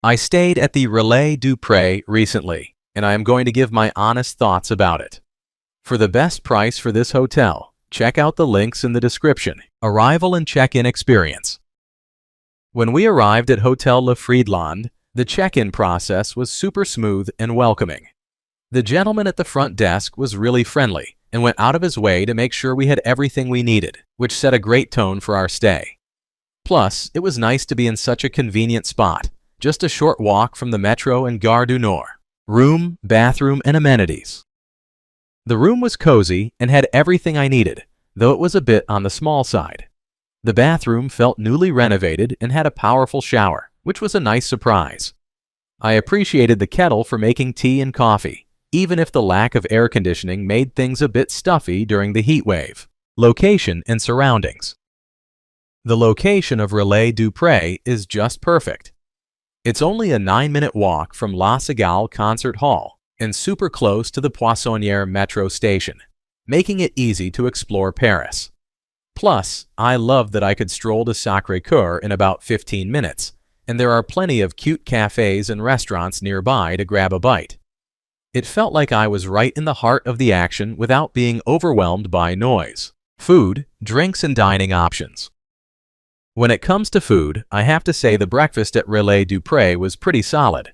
I stayed at the Relais du Pré recently, and I am going to give my honest thoughts about it. For the best price for this hotel, check out the links in the description. Arrival and check-in experience. When we arrived at Hotel Le Friedland, the check-in process was super smooth and welcoming. The gentleman at the front desk was really friendly and went out of his way to make sure we had everything we needed, which set a great tone for our stay. Plus, it was nice to be in such a convenient spot, just a short walk from the metro and Gare du Nord. Room, bathroom, and amenities. The room was cozy and had everything I needed, though it was a bit on the small side. The bathroom felt newly renovated and had a powerful shower, which was a nice surprise. I appreciated the kettle for making tea and coffee, even if the lack of air conditioning made things a bit stuffy during the heat wave. Location and surroundings. The location of Relais du Pré is just perfect. It's only a 9-minute walk from La Cigale Concert Hall and super close to the Poissonnière metro station, making it easy to explore Paris. Plus, I loved that I could stroll to Sacré-Cœur in about 15 minutes, and there are plenty of cute cafes and restaurants nearby to grab a bite. It felt like I was right in the heart of the action without being overwhelmed by noise. Food, drinks, and dining options. When it comes to food, I have to say the breakfast at Relais du Pré was pretty solid.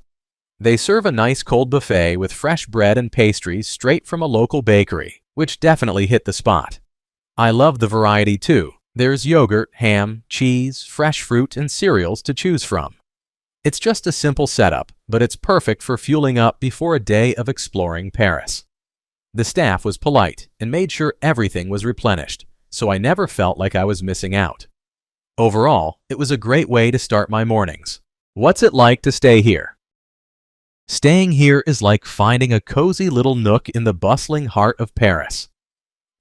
They serve a nice cold buffet with fresh bread and pastries straight from a local bakery, which definitely hit the spot. I love the variety too. There's yogurt, ham, cheese, fresh fruit, and cereals to choose from. It's just a simple setup, but it's perfect for fueling up before a day of exploring Paris. The staff was polite and made sure everything was replenished, so I never felt like I was missing out. Overall, it was a great way to start my mornings. What's it like to stay here? Staying here is like finding a cozy little nook in the bustling heart of Paris.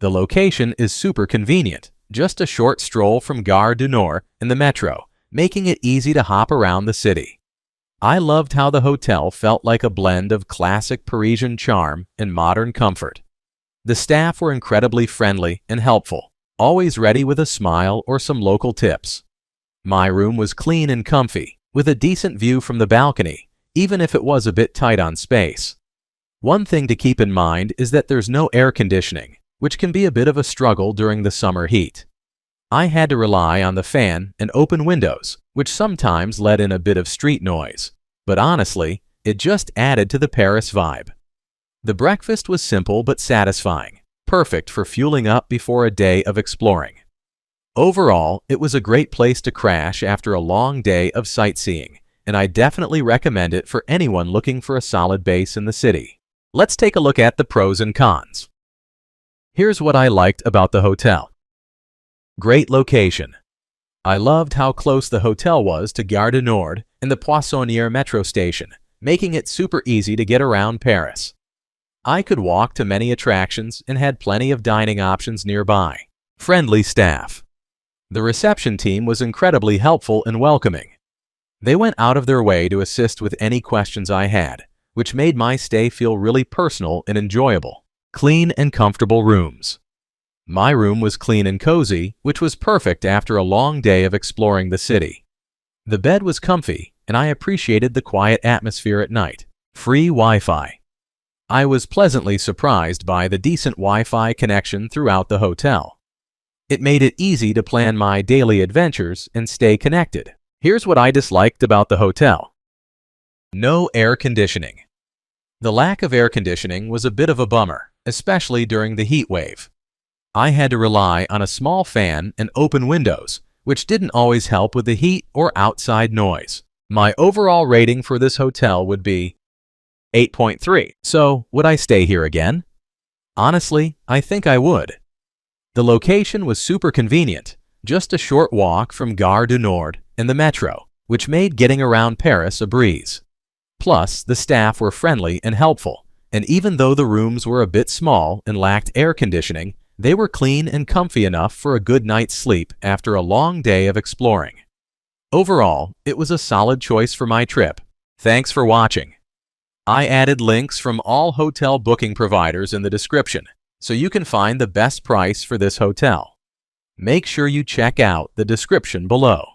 The location is super convenient, just a short stroll from Gare du Nord and the metro, making it easy to hop around the city. I loved how the hotel felt like a blend of classic Parisian charm and modern comfort. The staff were incredibly friendly and helpful, always ready with a smile or some local tips. My room was clean and comfy, with a decent view from the balcony, even if it was a bit tight on space. One thing to keep in mind is that there's no air conditioning, which can be a bit of a struggle during the summer heat. I had to rely on the fan and open windows, which sometimes let in a bit of street noise, but honestly, it just added to the Paris vibe. The breakfast was simple but satisfying, perfect for fueling up before a day of exploring. Overall, it was a great place to crash after a long day of sightseeing, and I definitely recommend it for anyone looking for a solid base in the city. Let's take a look at the pros and cons. Here's what I liked about the hotel. Great location. I loved how close the hotel was to Gare du Nord and the Poissonnière metro station, making it super easy to get around Paris. I could walk to many attractions and had plenty of dining options nearby. Friendly staff. The reception team was incredibly helpful and welcoming. They went out of their way to assist with any questions I had, which made my stay feel really personal and enjoyable. Clean and comfortable rooms. My room was clean and cozy, which was perfect after a long day of exploring the city. The bed was comfy, and I appreciated the quiet atmosphere at night. Free Wi-Fi. I was pleasantly surprised by the decent Wi-Fi connection throughout the hotel. It made it easy to plan my daily adventures and stay connected. Here's what I disliked about the hotel. No air conditioning. The lack of air conditioning was a bit of a bummer, especially during the heat wave. I had to rely on a small fan and open windows, which didn't always help with the heat or outside noise. My overall rating for this hotel would be 8.3. So, would I stay here again? Honestly, I think I would. The location was super convenient, just a short walk from Gare du Nord and the metro, which made getting around Paris a breeze. Plus, the staff were friendly and helpful, and even though the rooms were a bit small and lacked air conditioning, they were clean and comfy enough for a good night's sleep after a long day of exploring. Overall, it was a solid choice for my trip. Thanks for watching. I added links from all hotel booking providers in the description, so you can find the best price for this hotel. Make sure you check out the description below.